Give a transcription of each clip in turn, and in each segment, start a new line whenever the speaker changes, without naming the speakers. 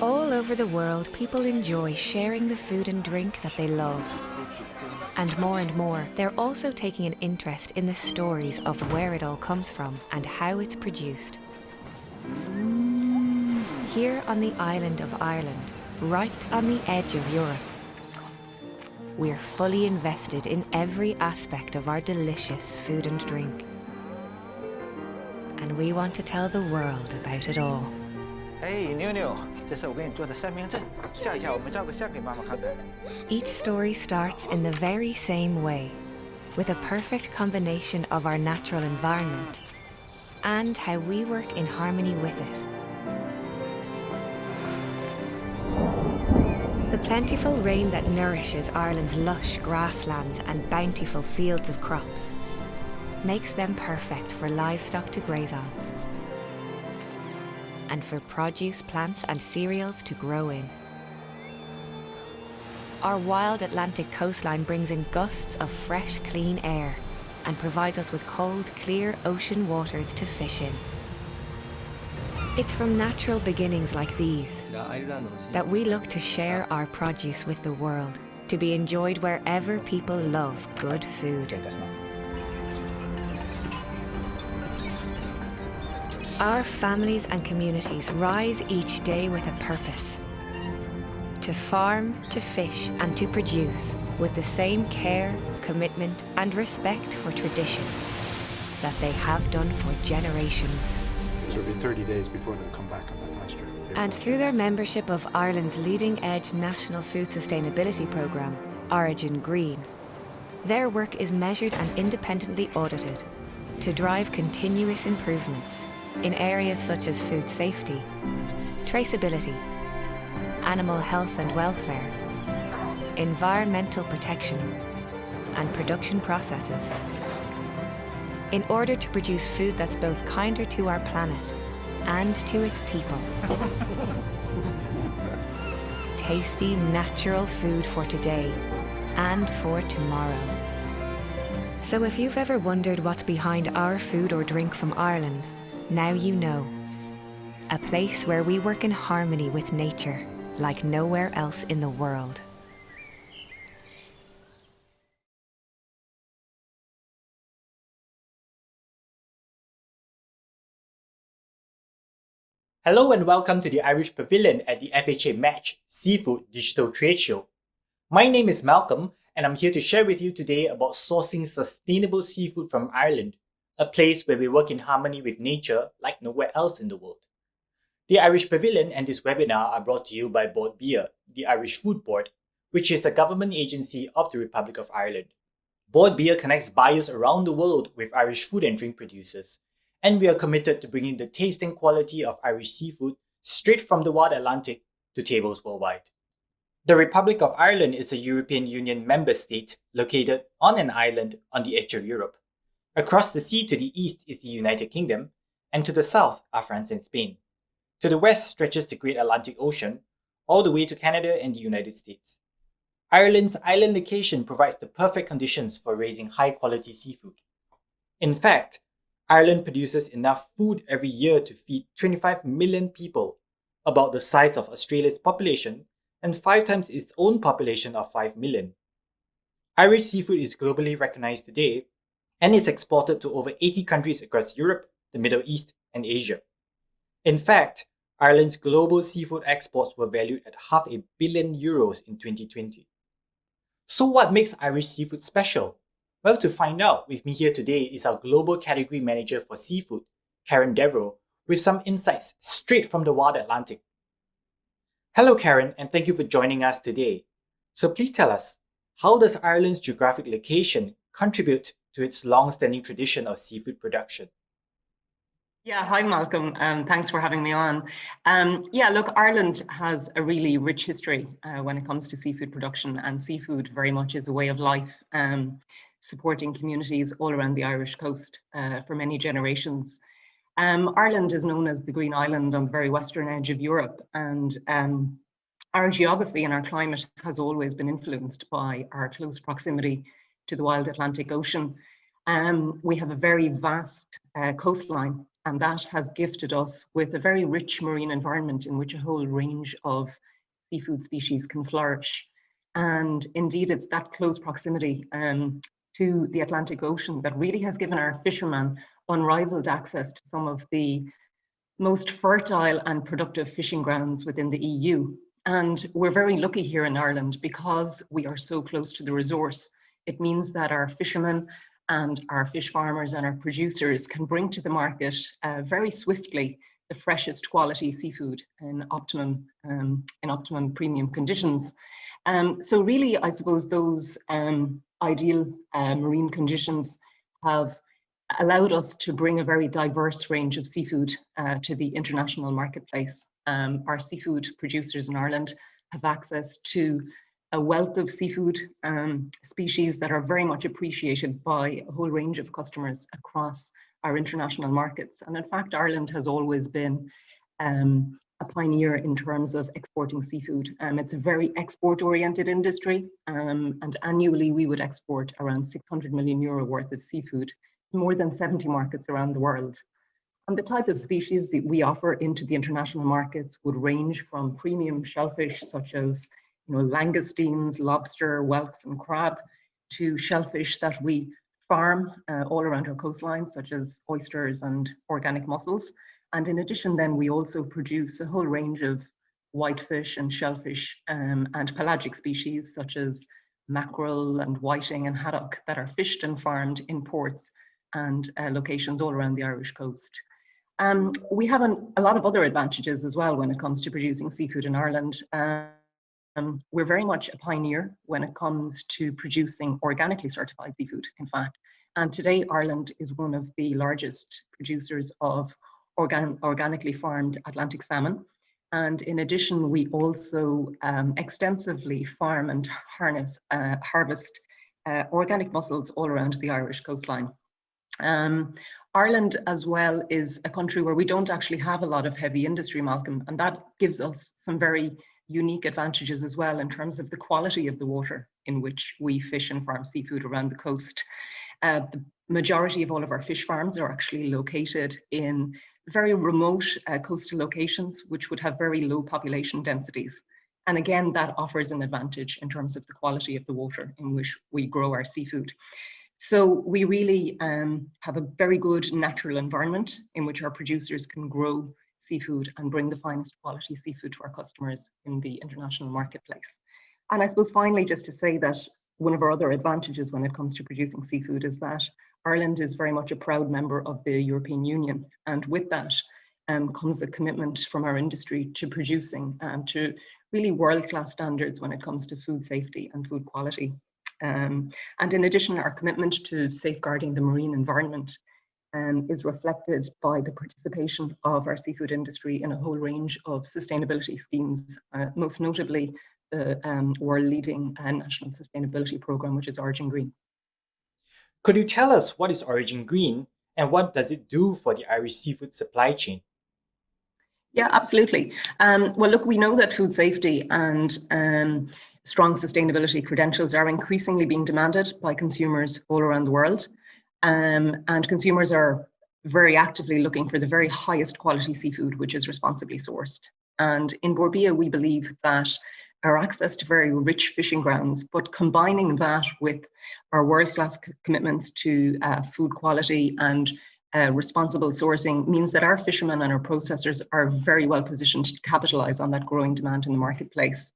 All over the world, people enjoy sharing the food and drink that they love. And more, they're also taking an interest in the stories of where it all comes from and how it's produced. Here on the island of Ireland, right on the edge of Europe, we're fully invested in every aspect of our delicious food and drink. And we want to tell the world about it all.
哎，妞妞，这是我给你做的三明治，笑一下，我们照个相给妈妈看看。
Each story starts in the very same way, with a perfect combination of our natural environment and how we work in harmony with it. The plentiful rain that nourishes Ireland's lush grasslands and bountiful fields of crops makes them perfect for livestock to graze on and for produce, plants and cereals to grow in. Our wild Atlantic coastline brings in gusts of fresh, clean air and provides us with cold, clear ocean waters to fish in. It's from natural beginnings like these that we look to share our produce with the world, to be enjoyed wherever people love good food. Our families and communities rise each day with a purpose: to farm, to fish and to produce with the same care, commitment and respect for tradition that they have done for generations.
So it'll be 30 days before they'll come back on that pasture.
And through their membership of Ireland's leading-edge national food sustainability programme, Origin Green, their work is measured and independently audited to drive continuous improvements in areas such as food safety, traceability, animal health and welfare, environmental protection, and production processes, in order to produce food that's both kinder to our planet and to its people. Tasty, natural food for today and for tomorrow. So if you've ever wondered what's behind our food or drink from Ireland, now you know. A place where we work in harmony with nature like nowhere else in the world.
Hello and welcome to the Irish Pavilion at the FHA Match Seafood Digital Trade Show. My name is Malcolm and I'm here to share with you today about sourcing sustainable seafood from Ireland, a place where we work in harmony with nature like nowhere else in the world. The Irish Pavilion and this webinar are brought to you by Board Beer, the Irish Food Board, which is a government agency of the Republic of Ireland. Board Beer connects buyers around the world with Irish food and drink producers, and we are committed to bringing the taste and quality of Irish seafood straight from the wild Atlantic to tables worldwide. The Republic of Ireland is a European Union member state located on an island on the edge of Europe. Across the sea to the east is the United Kingdom, and to the south are France and Spain. To the west stretches the Great Atlantic Ocean, all the way to Canada and the United States. Ireland's island location provides the perfect conditions for raising high-quality seafood. In fact, Ireland produces enough food every year to feed 25 million people, about the size of Australia's population, and 5 times its own population of 5 million. Irish seafood is globally recognized today and is exported to over 80 countries across Europe, the Middle East, and Asia. In fact, Ireland's global seafood exports were valued at €500 million in 2020. So what makes Irish seafood special? Well, to find out, with me here today is our Global Category Manager for Seafood, Karen Devereux, with some insights straight from the wild Atlantic. Hello Karen, and thank you for joining us today. So please tell us, how does Ireland's geographic location contribute to its long-standing tradition of seafood production?
Yeah, hi Malcolm, thanks for having me on. Look, Ireland has a really rich history when it comes to seafood production, and seafood very much is a way of life, supporting communities all around the Irish coast for many generations. Ireland is known as the Green Island on the very western edge of Europe, and our geography and our climate has always been influenced by our close proximity to the wild Atlantic Ocean. We have a very vast coastline, and that has gifted us with a very rich marine environment in which a whole range of seafood species can flourish. And indeed, it's that close proximity to the Atlantic Ocean that really has given our fishermen unrivaled access to some of the most fertile and productive fishing grounds within the EU. And we're very lucky here in Ireland because we are so close to the resource. It means that our fishermen and our fish farmers and our producers can bring to the market very swiftly the freshest quality seafood in optimum premium conditions. So really, I suppose those ideal marine conditions have allowed us to bring a very diverse range of seafood to the international marketplace. Our seafood producers in Ireland have access to a wealth of seafood species that are very much appreciated by a whole range of customers across our international markets. And in fact, Ireland has always been a pioneer in terms of exporting seafood. It's a very export-oriented industry, and annually we would export around 600 million euro worth of seafood to more than 70 markets around the world. And the type of species that we offer into the international markets would range from premium shellfish such as langoustines, lobster, whelks, and crab, to shellfish that we farm all around our coastlines, such as oysters and organic mussels. And in addition, then we also produce a whole range of whitefish and shellfish and pelagic species such as mackerel and whiting and haddock that are fished and farmed in ports and locations all around the Irish coast. We have a lot of other advantages as well when it comes to producing seafood in Ireland. We're very much a pioneer when it comes to producing organically certified seafood, in fact. And today, Ireland is one of the largest producers of organically farmed Atlantic salmon. And in addition, we also extensively farm and harvest organic mussels all around the Irish coastline. Ireland as well is a country where we don't actually have a lot of heavy industry, Malcolm, and that gives us some very unique advantages as well in terms of the quality of the water in which we fish and farm seafood around the coast. The majority of all of our fish farms are actually located in very remote coastal locations, which would have very low population densities. And again, that offers an advantage in terms of the quality of the water in which we grow our seafood. So we really have a very good natural environment in which our producers can grow seafood and bring the finest quality seafood to our customers in the international marketplace. And I suppose finally, just to say that one of our other advantages when it comes to producing seafood is that Ireland is very much a proud member of the European Union. And with that comes a commitment from our industry to producing to really world-class standards when it comes to food safety and food quality. And in addition, our commitment to safeguarding the marine environment is reflected by the participation of our seafood industry in a whole range of sustainability schemes, most notably the world-leading national sustainability program, which is Origin Green.
Could you tell us what is Origin Green and what does it do for the Irish seafood supply chain?
Yeah, absolutely. Well, look, we know that food safety and strong sustainability credentials are increasingly being demanded by consumers all around the world. And consumers are very actively looking for the very highest quality seafood, which is responsibly sourced. And in Borbia, we believe that our access to very rich fishing grounds, but combining that with our world-class commitments to food quality and responsible sourcing means that our fishermen and our processors are very well positioned to capitalize on that growing demand in the marketplace.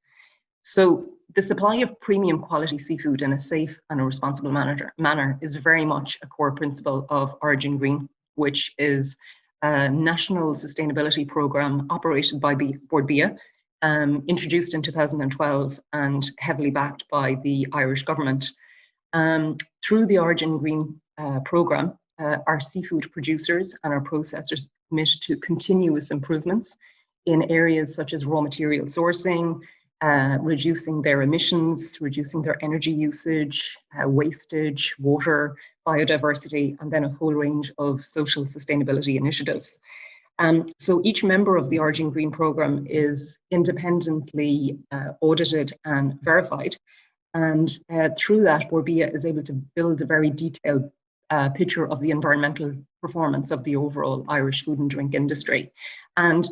So the supply of premium quality seafood in a safe and a responsible manner is very much a core principle of Origin Green, which is a national sustainability program operated by Borbia, introduced in 2012 and heavily backed by the Irish government. Through the Origin Green program, our seafood producers and our processors commit to continuous improvements in areas such as raw material sourcing, reducing their emissions, reducing their energy usage, wastage, water, biodiversity, and then a whole range of social sustainability initiatives. So each member of the Origin Green program is independently audited and verified. And through that, Borbia is able to build a very detailed picture of the environmental performance of the overall Irish food and drink industry. And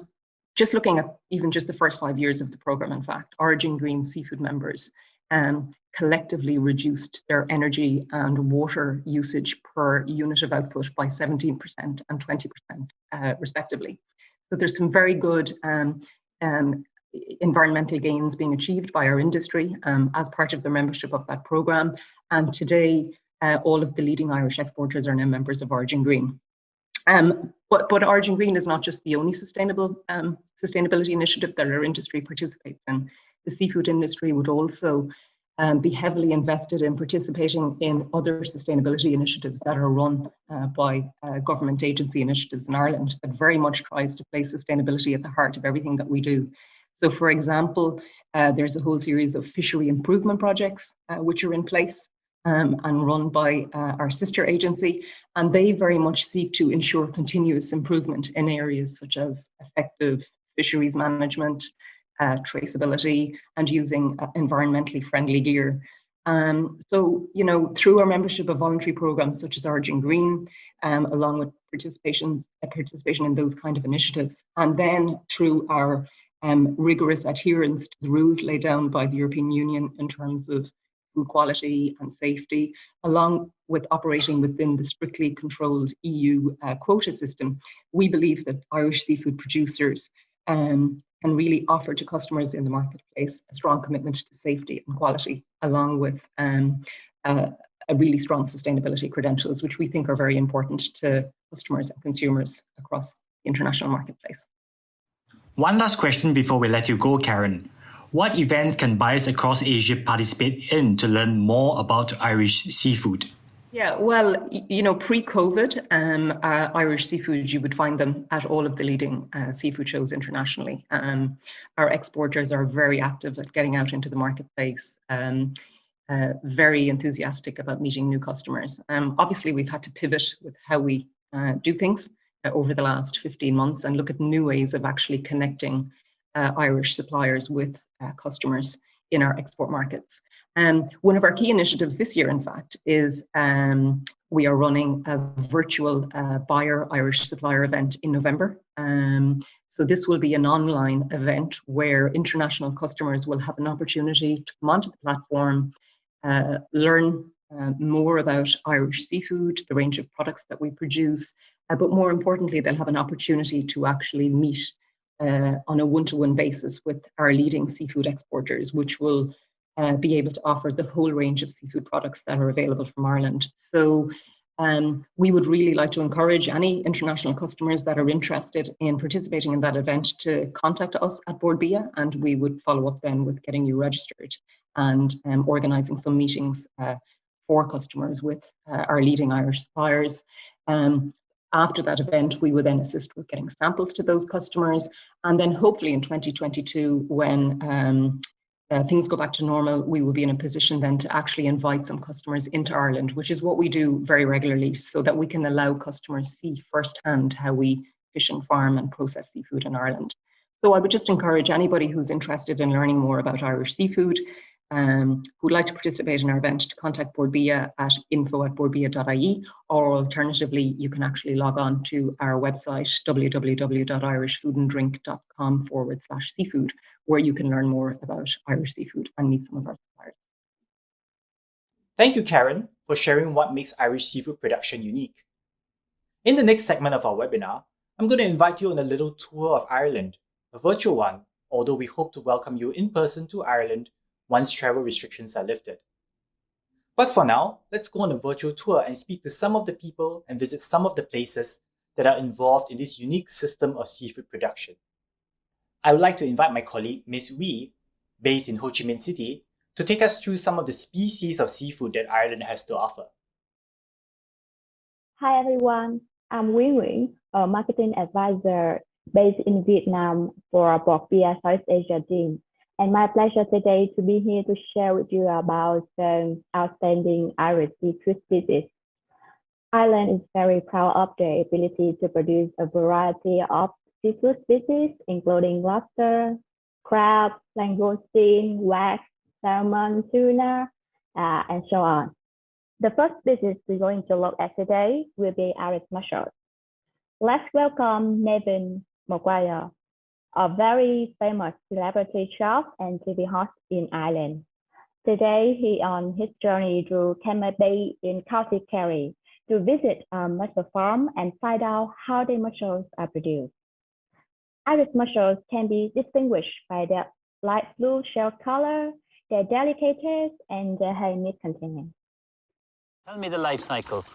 just looking at even just the first 5 years of the programme, in fact, Origin Green seafood members collectively reduced their energy and water usage per unit of output by 17% and 20% respectively. So there's some very good environmental gains being achieved by our industry as part of the membership of that programme. And today, all of the leading Irish exporters are now members of Origin Green. But Origin Green is not just the only sustainability initiative that our industry participates in. The seafood industry would also be heavily invested in participating in other sustainability initiatives that are run by government agency initiatives in Ireland that very much tries to place sustainability at the heart of everything that we do. So, for example, there's a whole series of fishery improvement projects which are in place and run by our sister agency, and they very much seek to ensure continuous improvement in areas such as effective fisheries management, traceability, and using environmentally friendly gear. So, you know, through our membership of voluntary programs such as Origin Green, along with participation in those kind of initiatives, and then through our rigorous adherence to the rules laid down by the European Union in terms of food quality and safety, along with operating within the strictly controlled EU quota system, we believe that Irish seafood producers can really offer to customers in the marketplace a strong commitment to safety and quality, along with a really strong sustainability credentials, which we think are very important to customers and consumers across the international marketplace.
One last question before we let you go, Karen. What events can buyers across Asia participate in to learn more about Irish seafood?
Yeah, well, you know, pre-COVID, Irish seafood, you would find them at all of the leading seafood shows internationally. Our exporters are very active at getting out into the marketplace, very enthusiastic about meeting new customers. Obviously, we've had to pivot with how we do things over the last 15 months and look at new ways of actually connecting Irish suppliers with customers in our export markets. One of our key initiatives this year, in fact, is we are running a virtual buyer Irish supplier event in November. So this will be an online event where international customers will have an opportunity to come onto the platform, learn more about Irish seafood, the range of products that we produce, but more importantly, they'll have an opportunity to actually meet on a one-to-one basis with our leading seafood exporters, which will be able to offer the whole range of seafood products that are available from Ireland. So we would really like to encourage any international customers that are interested in participating in that event to contact us at Board Bia, and we would follow up then with getting you registered and organising some meetings for customers with our leading Irish suppliers. After that event, we would then assist with getting samples to those customers. And then hopefully in 2022, when things go back to normal, we will be in a position then to actually invite some customers into Ireland, which is what we do very regularly, so that we can allow customers to see firsthand how we fish and farm and process seafood in Ireland. So I would just encourage anybody who's interested in learning more about Irish seafood, who'd like to participate in our event, to contact Board Bia at info@boardbia.ie, or alternatively, you can actually log on to our website, www.irishfoodanddrink.com/seafood, where you can learn more about Irish seafood and meet some of our suppliers.
Thank you, Karen, for sharing what makes Irish seafood production unique. In the next segment of our webinar, I'm going to invite you on a little tour of Ireland, a virtual one, although we hope to welcome you in person to Ireland once travel restrictions are lifted. But for now, let's go on a virtual tour and speak to some of the people and visit some of the places that are involved in this unique system of seafood production. I would like to invite my colleague, Ms. Wee, based in Ho Chi Minh City, to take us through some of the species of seafood that Ireland has to offer.
Hi everyone, I'm Wee Nguyen, a marketing advisor based in Vietnam for Board Bia Southeast Asia team. And my pleasure today to be here to share with you about outstanding Irish seafood species. Ireland is very proud of their ability to produce a variety of seafood species, including lobster, crab, langoustine, wax, salmon, tuna, and so on. The first species we're going to look at today will be Irish mussels. Let's welcome Nevin Maguire, a very famous celebrity chef and TV host in Ireland. Today, he on his journey through Kenmare Bay in County Kerry to visit a mussel farm and find out how the mussels are produced. Irish mussels can be distinguished by their light blue shell color, their delicate taste, and their high meat content.
Tell me the life cycle.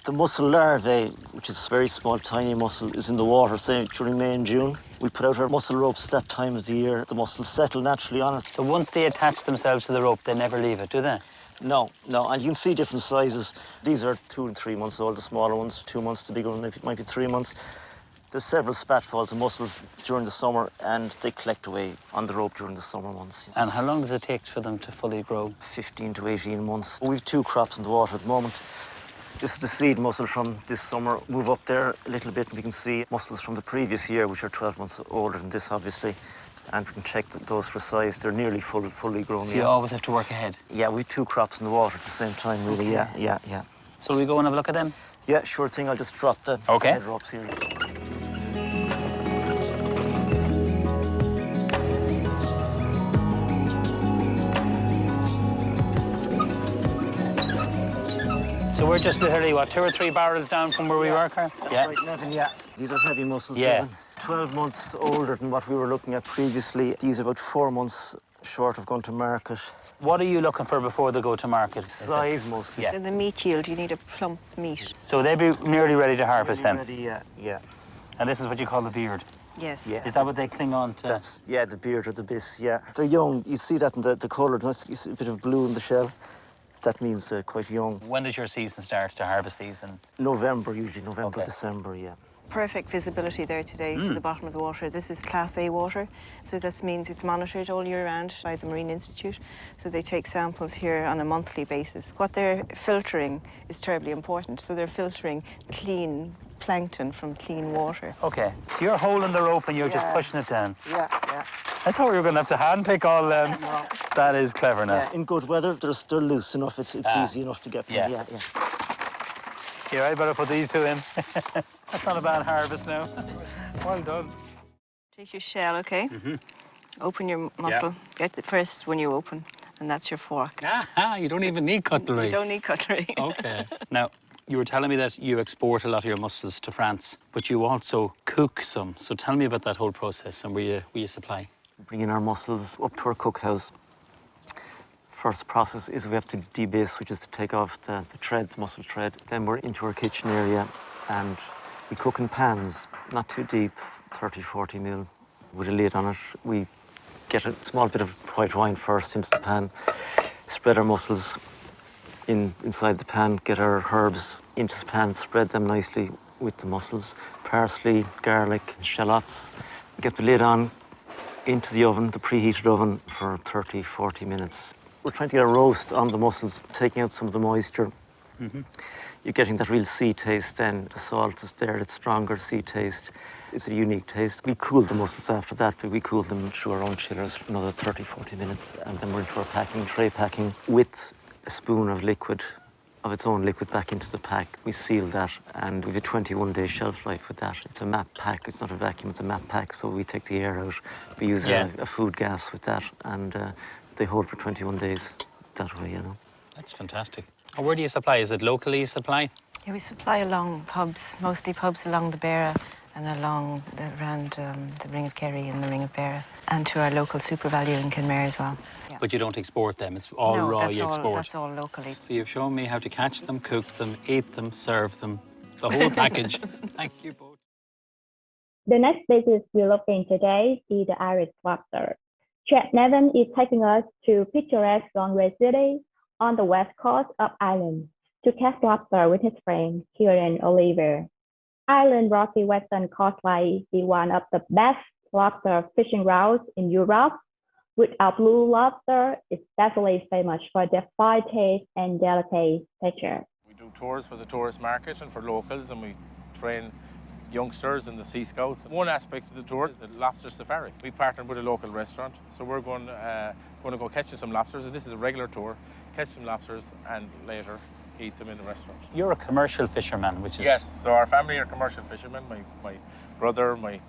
The mussel larvae, which is a very small, tiny mussel, is in the water, say, during May and June. We put out our mussel ropes that time of the year. The mussels settle naturally on it.
So once they attach themselves to the rope, they never leave it, do they?
No, and you can see different sizes. These are 2 and 3 months old, the smaller ones, 2 months, the bigger one might be 3 months. There's several spatfalls of mussels during the summer, and they collect away on the rope during the summer months.
And how long does it take for them to fully grow?
15 to 18 months. We've 2 crops in the water at the moment. This is the seed mussel from this summer. Move up there a little bit and we can see mussels from the previous year, which are 12 months older than this, obviously. And we can check those for size. They're nearly fully grown.
So you always have to work ahead?
Yeah, we've 2 crops in the water at the same time, really. Okay. Yeah.
So we go and have a look at them?
Yeah, sure thing. I'll just drop the head ropes here.
So we're just literally, what, 2 or 3 barrels down from where we were, Carl?
That's right, Nevin, yeah. These are heavy mussels, Nevin. 12 months older than what we were looking at previously. These are about 4 months short of going to market.
What are you looking for before they go to market?
Size, mostly.
In the meat yield, you need a plump meat.
So they'd be nearly ready to harvest them?
Ready, yeah.
And this is what you call the beard?
Yes.
Yeah.
Is that what they cling on to?
That's, the beard or the biss, yeah. They're young. You see that in the colour. There's a bit of blue in the shell. That means they're quite young.
When does your season start to harvest these?
November, usually. November, December, yeah.
Perfect visibility there today to the bottom of the water. This is Class A water, so that means it's monitored all year round by the Marine Institute. So they take samples here on a monthly basis. What they're filtering is terribly important. So they're filtering clean plankton from clean water.
Okay, so you're holding the rope and you're just pushing it down.
Yeah.
I thought we were going to have to handpick all them. No. That is clever now.
Yeah, in good weather, they're loose enough. It's easy enough to get them. Yeah.
Here, I better put these 2 in. That's not a bad harvest now. Well done.
Take your shell, okay? Open your mussel. Get the first one you open, and that's your fork.
You don't even need cutlery.
You don't need cutlery.
Okay. Now, you were telling me that you export a lot of your mussels to France, but you also cook some. So tell me about that whole process and where you supply.
Bringing our mussels up to our cookhouse. First process is we have to debase, which is to take off the thread, the mussel thread. Then we're into our kitchen area and we cook in pans, not too deep, 30, 40 mil, with a lid on it. We get a small bit of white wine first into the pan, spread our mussels inside the pan, get our herbs into the pan, spread them nicely with the mussels, parsley, garlic, shallots. Get the lid on, into the oven, the preheated oven, for 30, 40 minutes. We're trying to get a roast on the mussels, taking out some of the moisture. You're getting that real sea taste then. The salt is there, it's stronger sea taste. It's a unique taste. We cool the mussels after that. We cool them through our own chillers for another 30, 40 minutes. And then we're into our packing, tray packing, with a spoon of liquid, of its own liquid back into the pack. We seal that, and we have a 21-day shelf life with that. It's a MAP pack, it's not a vacuum, it's a MAP pack, so we take the air out. We use a food gas with that, and they hold for 21 days that way,
That's fantastic. And where do you supply? Is it locally you supply?
Yeah, we supply along pubs, mostly pubs along the Beara and around the Ring of Kerry and the Ring of Beara, and to our local super value in Kenmare as well. Yeah.
But you don't export them, it's all raw you export?
That's all locally.
So you've shown me how to catch them, cook them, eat them, serve them, the whole package. Thank you both.
The next species we're looking today is the Irish lobster. Chef Nevin is taking us to picturesque Galway City on the west coast of Ireland to catch lobster with his friend Kieran Oliver. Ireland's rocky western coastline is one of the best lobster fishing routes in Europe, with our blue lobster is definitely famous for their fine taste and delicate texture.
We do tours for the tourist market and for locals, and we train youngsters and the Sea Scouts. One aspect of the tour is the lobster safari. We partnered with a local restaurant, so we're going to go catching some lobsters, and this is a regular tour. Catch some lobsters and later eat them in the restaurant.
You're a commercial fisherman, which is...
Yes, so our family are commercial fishermen. My brother, my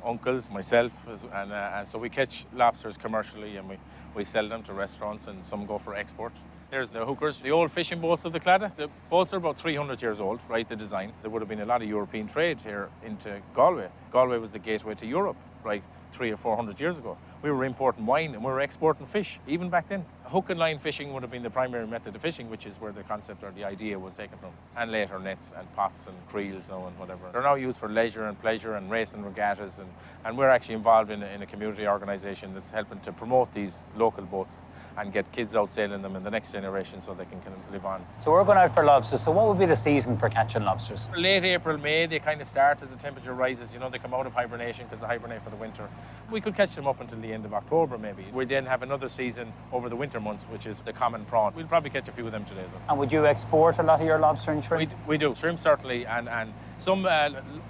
uncles, myself, and so we catch lobsters commercially and we sell them to restaurants and some go for export. There's the hookers, the old fishing boats of the Claddagh. The boats are about 300 years old, right, the design. There would have been a lot of European trade here into Galway. Galway was the gateway to Europe, right, 300 or 400 years ago. We were importing wine and we were exporting fish, even back then. Hook and line fishing would have been the primary method of fishing, which is where the concept or the idea was taken from. And later nets and pots and creels and whatever. They're now used for leisure and pleasure and racing regattas. And we're actually involved in a community organisation that's helping to promote these local boats and get kids out sailing them in the next generation so they can kind of live on.
So we're going out for lobsters. So what would be the season for catching lobsters?
Late April, May, they kind of start as the temperature rises. You know, they come out of hibernation because they hibernate for the winter. We could catch them up until the end of October, maybe. We then have another season over the winter months, which is the common prawn. We'll probably catch a few of them today as well.
And would you export a lot of your lobster and shrimp?
We do. Shrimp, certainly, and some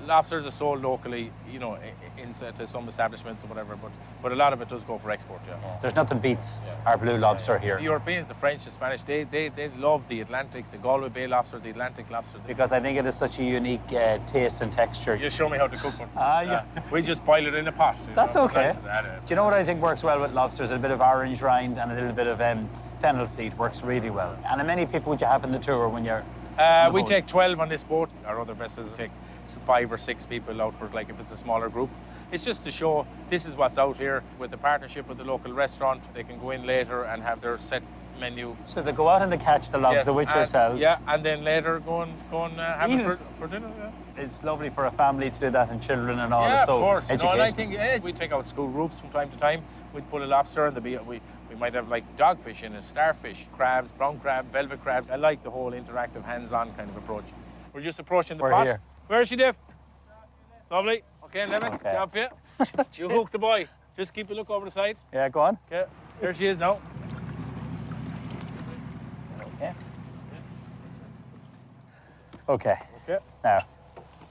lobsters are sold locally, you know, to some establishments or whatever, but a lot of it does go for export, yeah.
There's nothing beats our blue lobster here.
The Europeans, the French, the Spanish, they love the Atlantic, the Galway Bay lobster, the Atlantic lobster.
Because I think it is such a unique taste and texture.
You show me how to cook one.
Yeah.
We just boil it in a pot.
That's okay. Do you know what I think works well with lobsters? A bit of orange rind and a little bit of fennel seed works really well. And how many people would you have in the tour when you're...
We take 12 on this boat. Our other vessels take 5 or 6 people out for, like, if it's a smaller group. It's just to show this is what's out here. With the partnership with the local restaurant, they can go in later and have their set menu.
So they go out and they catch the lobster with yourselves?
Yeah, and then later go and have it for dinner. Yeah.
It's lovely for a family to do that and children and all.
Yeah,
it's so
of course.
educational.
And I think we take out school groups from time to time. We'd pull a lobster and we might have like dogfish in it, starfish, crabs, brown crab, velvet crabs. I like the whole interactive, hands-on kind of approach. We're just approaching the pot.
Here.
Where is she, Dave? Lovely. Okay, Levin, job for you. You hook the boy. Just keep a look over the side.
Yeah, go on.
Okay, here she is now.
Okay. Okay.
Okay.
Now,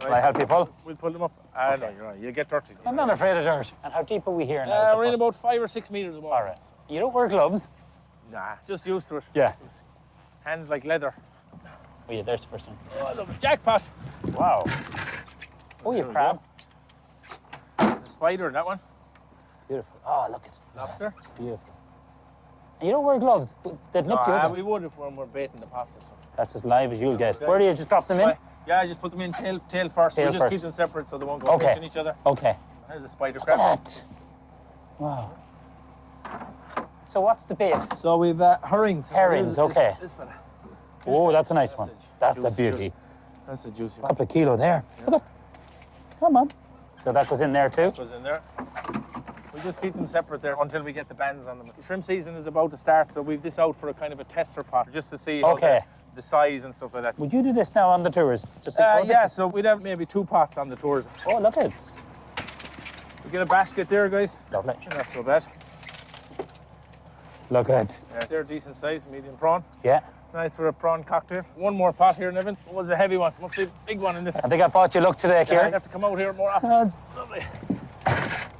will I help you pull?
We'll pull them up. No, you're right. You get dirty.
I'm not afraid of dirt. And how deep are we here now?
We're in about 5 or 6 meters of water.
All right. You don't wear gloves?
Nah, just used to it.
Yeah.
Hands like leather.
Oh, yeah, there's the first one.
Oh, I love it. Jackpot.
Wow. Oh, you crab.
The spider in that one.
Beautiful. Oh, look at it.
Lobster.
Beautiful. And you don't wear gloves? They'd nip you.
We would if we're baiting the pots or something.
That's as live as you'll get. Where do you just drop them in?
Yeah, I just put them in tail first.
Tail
We just
first.
keep them separate so they won't go pinching each other.
Okay.
There's a spider
Look at
crab.
that. Wow. So what's the bait?
So we've herrings.
Herrings, okay.
This fella.
Oh, that's a nice one. That's a
juicy
beauty.
That's a juicy
A
one.
couple of kilo there. Look at. Come on. So that goes in there too?
Goes in there. We just keep them separate there until we get the bands on them. The shrimp season is about to start, so we've this out for a kind of a tester pot, just to see how the size and stuff like that.
Would you do this now on the tours? Just
Yeah, so we'd have maybe 2 pots on the tours.
Oh, look at it.
We get a basket there, guys.
Lovely.
Not so bad.
Look at it.
Yeah, they're decent size, medium prawn.
Yeah.
Nice for a prawn cocktail. One more pot here, Nevin. What was a heavy one? Must be a big one in this.
I think I bought you luck today,
Yeah,
Kieran.
I have to come out here more often. Lovely.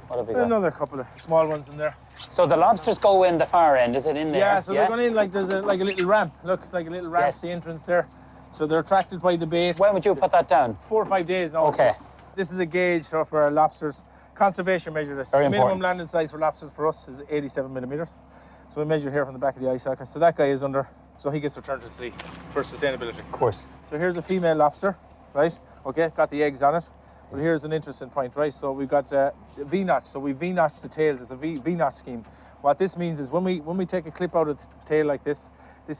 What have we got?
Another couple of small ones in there.
So the lobsters go in the far end, is it in there?
Yeah, so they're going in like there's a little ramp. Look, it's like a little ramp, the entrance there. So they're attracted by the bait.
When would you put that down?
4 or 5 days now.
Okay.
This is a gauge so for our lobsters. Conservation measure this.
Very
Minimum
important.
landing size for lobsters for us is 87 millimeters. So we measure here from the back of the eye socket. So that guy is under, so he gets returned to sea for sustainability.
Of course.
So here's a female lobster, right? Okay, got the eggs on it. But here's an interesting point, right? So we've got V-notch. So we V-notched the tails. It's a V-notch scheme. What this means is when we take a clip out of the tail like this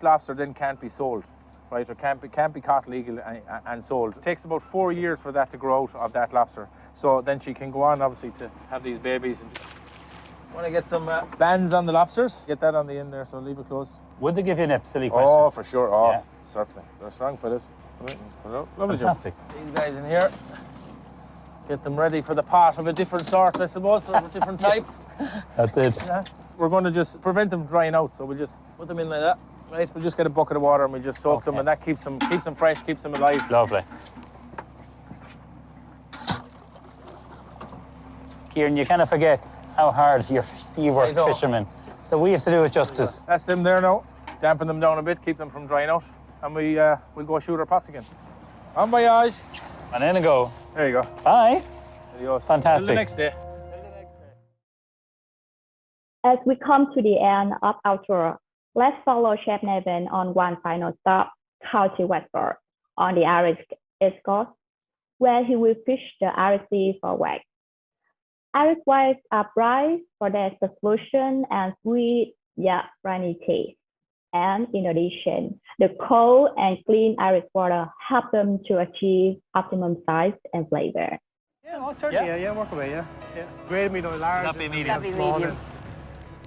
lobster then can't be sold, right? Or can't be caught legal and sold. It takes about 4 years for that to grow out of that lobster. So then she can go on, obviously, to have these babies. And want to get some bands on the lobsters? Get that on the end there, so leave it closed.
Would they give you an silly question?
Oh, for sure. Oh,
Yeah.
certainly. They're strong for this. Right, let's put it out. Lovely job.
Fantastic.
These guys in here. Get them ready for the pot of a different sort, I suppose, of a different type.
That's it.
Yeah. We're going to just prevent them drying out, so we'll just put them in like that. Right, we'll just get a bucket of water and we just soak them, and that keeps them fresh, keeps them alive.
Lovely. Kieran, you kind of forget how hard you work, fishermen. So we have to do it justice.
That's them there now. Dampen them down a bit, keep them from drying out. and we'll go shoot our pots again. Bon voyage.
And in a go.
There you go.
Bye.
Adios.
Fantastic.
Till the next day.
As we come to the end of our tour, let's follow Chef Nathan on one final stop, County Westford, on the Irish East Coast, where he will fish the Irish Sea for wax. Irish whites are bright for their seclusion and sweet yet runny taste. And in addition, the cold and clean Irish water help them to achieve optimum size and flavor.
Yeah, oh, certainly, yeah, work away, yeah. Grade me though large.
That'd be medium.
And small.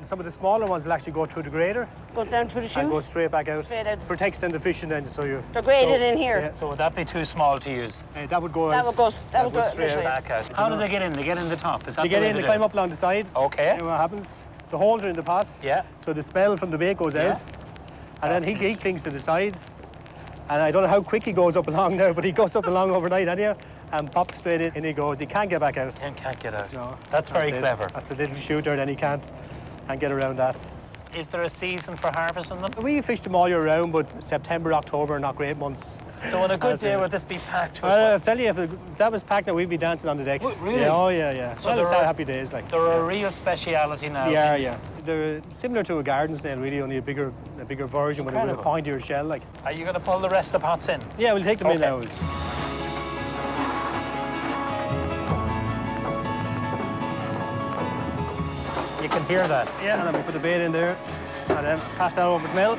Some of the smaller ones will actually go through the grader.
Go down through the chute?
And go straight back out.
Straight out.
Protects then the fishing then, so you...
They're graded in here.
Yeah.
So would that be too small to use?
That would go
That would go
straight out.
Back out. How do they get in? They get in the top? Is that
They get
the way
in,
they
they
do
climb
it?
up along the side.
Okay.
And what happens? The holes are in the pot.
Yeah.
So the smell from the bait goes out. And then he clings to the side. And I don't know how quick he goes up along now, but he goes up along overnight anyhow and pops straight in and he goes. He can't get back out.
Can't get out.
No.
That's very
it.
clever.
That's the little shooter, then he can't get around that.
Is there a season for harvesting them?
We fish them all year round, but September, October are not great months.
So on a good day, would this be packed?
I'll tell you, if that was packed now, we'd be dancing on the deck.
Really?
Yeah, oh, yeah.
So
Well, it's
there are-
happy days, like.
They're a real speciality now.
Yeah. They're similar to a garden snail, really, only a bigger version with a pointier shell, like.
Are you going to pull the rest of the pots in?
Yeah, we'll take them in now.
You can hear that.
Yeah, and then we put the bait in there, and then pass that over to Mel.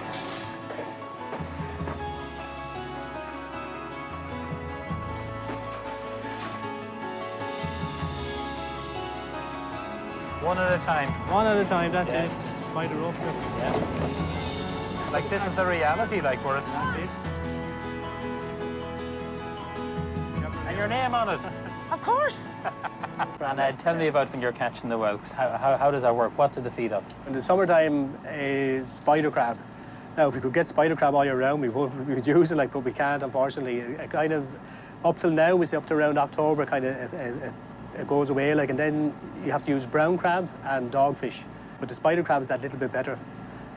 One at a time.
One at a time, that's it. Spider ropes, that's...
Yeah. Like this is the reality, like where it's...
That's it.
And your name on it.
Of course.
And tell me about when you're catching the whelks. How does that work? What do they feed off?
In the summertime is spider crab. Now, if we could get spider crab all year round, we would use it, like, but we can't, unfortunately. It kind of, up till now, we say up to around October, kind of, it goes away, like, and then you have to use brown crab and dogfish. But the spider crab is that little bit better.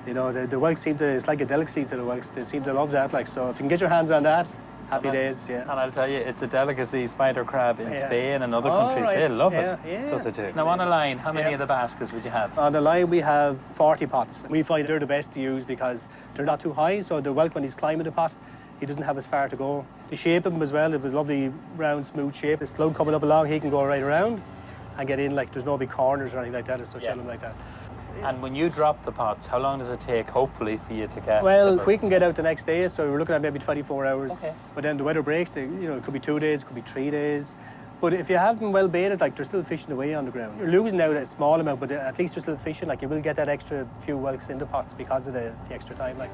You know, the whelks seem to, it's like a delicacy to the whelks. They seem to love that, like, so if you can get your hands on that, happy days, yeah.
And I'll tell you, it's a delicacy, spider crab in Spain and other
Oh,
countries.
right.
They love it.
Yeah.
So they do. Now, on a line, how many of the baskets would you have?
On the line, we have 40 pots. We find they're the best to use because they're not too high, so the whelk, when he's climbing the pot, he doesn't have as far to go. The shape of them as well, if it's a lovely, round, smooth shape, the slug coming up along, he can go right around and get in, like, there's no big corners or anything like that, or so chilling like that.
And when you drop the pots, how long does it take, hopefully, for you to get?
Well, if we can get out the next day, so we're looking at maybe 24 hours.
Okay.
But then the weather breaks, you know, it could be 2 days, it could be 3 days. But if you have them well baited, like, they're still fishing away on the ground. You're losing out a small amount, but at least you're still fishing. Like, you will get that extra few whelks in the pots because of the extra time, like.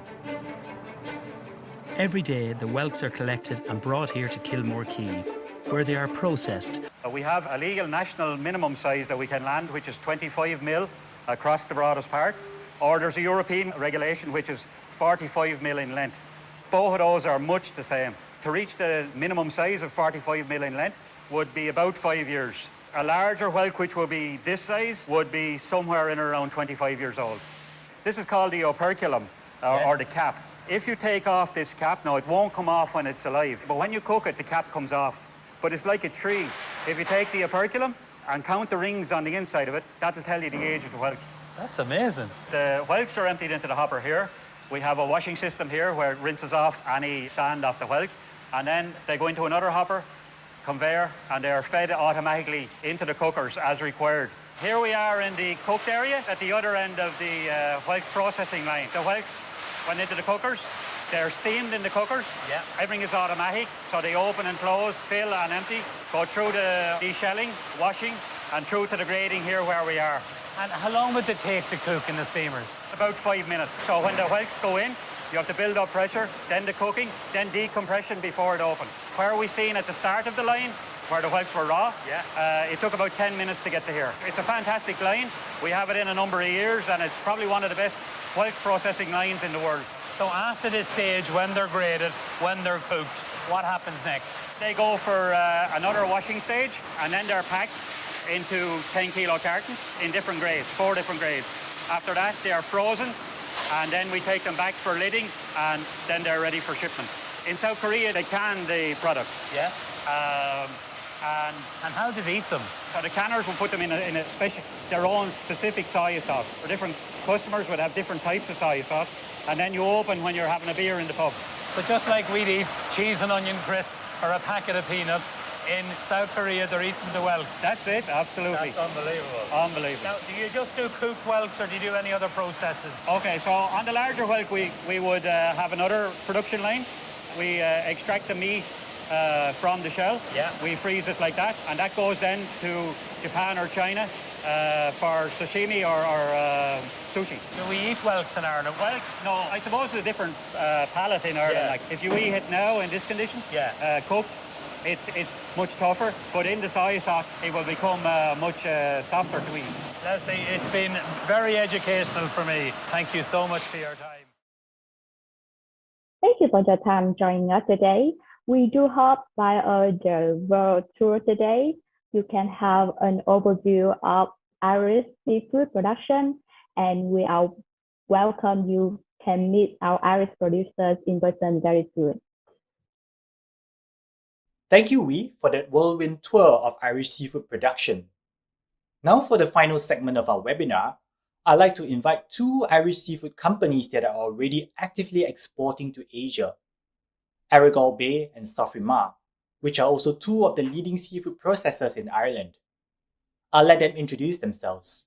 Every day, the whelks are collected and brought here to Kilmore Quay, where they are processed.
We have a legal national minimum size that we can land, which is 25 mil across the broadest part, or there's a European regulation which is 45 mil in length. Both of those are much the same. To reach the minimum size of 45 mil in length would be about 5 years. A larger whelk, which would be this size, would be somewhere in around 25 years old. This is called the operculum, or the cap. If you take off this cap, now it won't come off when it's alive, but when you cook it, the cap comes off. But it's like a tree. If you take the operculum and count the rings on the inside of it, that'll tell you the age of the whelk.
That's amazing.
The whelks are emptied into the hopper here. We have a washing system here where it rinses off any sand off the whelk, and then they go into another hopper, conveyor, and they're fed automatically into the cookers as required. Here we are in the cooked area at the other end of the whelk processing line. The whelks went into the cookers. They're steamed in the cookers.
Yeah.
Everything is automatic, so they open and close, fill and empty, go through the deshelling, washing, and through to the grading here where we are.
And how long would it take to cook in the steamers?
About 5 minutes. So when the whelks go in, you have to build up pressure, then the cooking, then decompression before it opens. Where we seen at the start of the line, where the whelks were raw, it took about 10 minutes to get to here. It's a fantastic line. We have it in a number of years, and it's probably one of the best whelk processing lines in the world.
So after this stage, when they're graded, when they're cooked, what happens next?
They go for another washing stage, and then they're packed into 10-kilo cartons in different grades, 4 different grades. After that, they are frozen and then we take them back for lidding, and then they're ready for shipment. In South Korea, they can the product.
Yeah.
And
how do they eat them?
So the canners will put them in a special, their own specific soy sauce. For different customers would have different types of soy sauce, and then you open when you're having a beer in the pub.
So just like we'd eat cheese and onion crisps or a packet of peanuts, in South Korea they're eating the whelks.
That's it, absolutely.
That's unbelievable.
Unbelievable.
Now, do you just do cooked whelks or do you do any other processes?
Okay, so on the larger whelk, we would have another production line. We extract the meat from the shell.
Yeah.
We freeze it like that, and that goes then to Japan or China for sashimi or sushi.
Do we eat whelks in Ireland?
Whelks? No, I suppose it's a different palate in Ireland.
Yeah.
Like if you eat it now in this condition, cooked, it's much tougher. But in the soy sauce, it will become much softer to eat.
Leslie, it's been very educational for me. Thank you so much for your time.
Thank you for your time joining us today. We do hope by the world tour today, you can have an overview of Irish seafood production, and we are welcome you can meet our Irish producers in person very soon.
Thank you, Wee, for that whirlwind tour of Irish seafood production. Now for the final segment of our webinar, I'd like to invite two Irish seafood companies that are already actively exporting to Asia, Arigall Bay and Sofrimar, which are also two of the leading seafood processors in Ireland. I'll let them introduce themselves.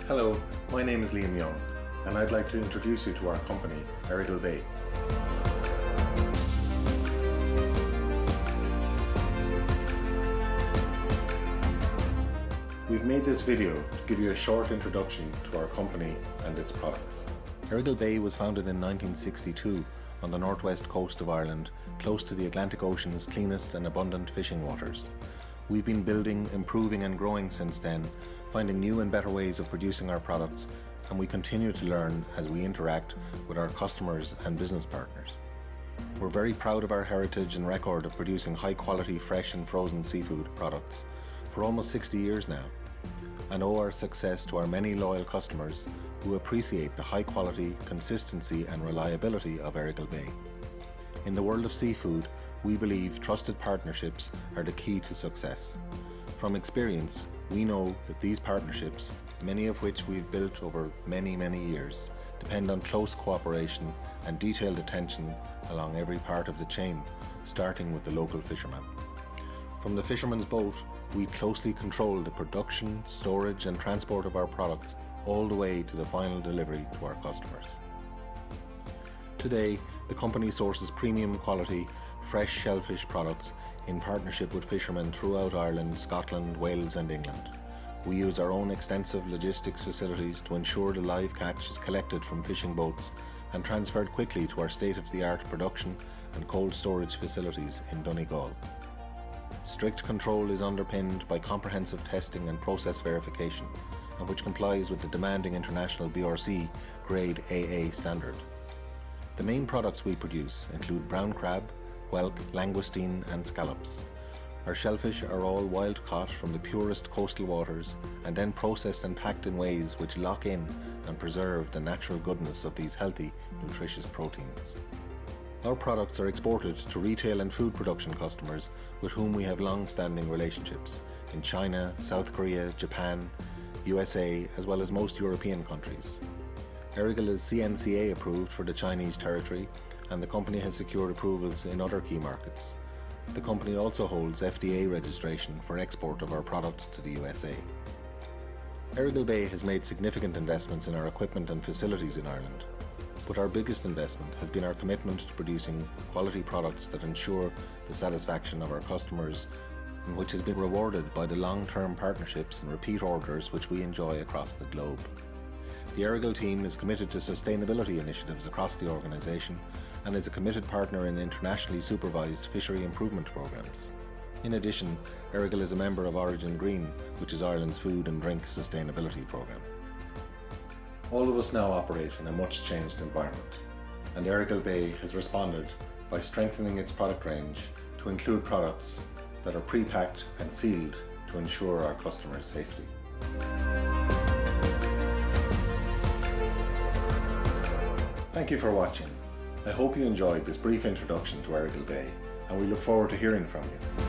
Hello, my name is Liam Young, and I'd like to introduce you to our company, Arigall Bay. We've made this video to give you a short introduction to our company and its products. Arigall Bay was founded in 1962 on the northwest coast of Ireland, close to the Atlantic Ocean's cleanest and abundant fishing waters. We've been building, improving and growing since then, finding new and better ways of producing our products, and we continue to learn as we interact with our customers and business partners. We're very proud of our heritage and record of producing high quality fresh and frozen seafood products for almost 60 years now, and owe our success to our many loyal customers who appreciate the high quality, consistency and reliability of Arigall Bay. In the world of seafood, we believe trusted partnerships are the key to success. From experience, we know that these partnerships, many of which we've built over many years, depend on close cooperation and detailed attention along every part of the chain, starting with the local fisherman. From the fisherman's boat, we closely control the production, storage and transport of our products all the way to the final delivery to our customers. Today, the company sources premium quality, fresh shellfish products in partnership with fishermen throughout Ireland, Scotland, Wales and England. We use our own extensive logistics facilities to ensure the live catch is collected from fishing boats and transferred quickly to our state-of-the-art production and cold storage facilities in Donegal. Strict control is underpinned by comprehensive testing and process verification, and which complies with the demanding international BRC Grade AA standard. The main products we produce include brown crab, whelk, langoustine and scallops. Our shellfish are all wild caught from the purest coastal waters and then processed and packed in ways which lock in and preserve the natural goodness of these healthy, nutritious proteins. Our products are exported to retail and food production customers with whom we have long-standing relationships in China, South Korea, Japan, USA, as well as most European countries. Arigall is CNCA approved for the Chinese territory, and the company has secured approvals in other key markets. The company also holds FDA registration for export of our products to the USA. Arigall Bay has made significant investments in our equipment and facilities in Ireland, but our biggest investment has been our commitment to producing quality products that ensure the satisfaction of our customers, and which has been rewarded by the long-term partnerships and repeat orders which we enjoy across the globe. The Arigall team is committed to sustainability initiatives across the organisation and is a committed partner in internationally supervised fishery improvement programs. In addition, Errigal is a member of Origin Green, which is Ireland's food and drink sustainability programme. All of us now operate in a much changed environment, and Errigal Bay has responded by strengthening its product range to include products that are pre-packed and sealed to ensure our customers' safety. Thank you for watching. I hope you enjoyed this brief introduction to Errigal Bay, and we look forward to hearing from you.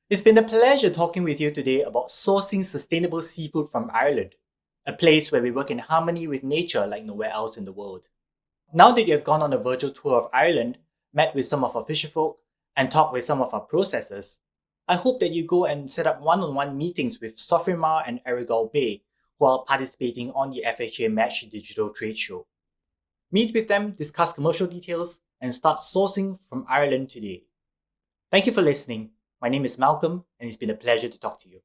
It's been a pleasure talking with you today about sourcing sustainable seafood from Ireland, a place where we work in harmony with nature like nowhere else in the world. Now that you have gone on a virtual tour of Ireland, met with some of our fisherfolk, and talked with some of our processors, I hope that you go and set up one-on-one meetings with Sofrimar and Erigal Bay, who are participating on the FHA Match digital trade show. Meet with them, discuss commercial details, and start sourcing from Ireland today. Thank you for listening. My name is Malcolm, and it's been a pleasure to talk to you.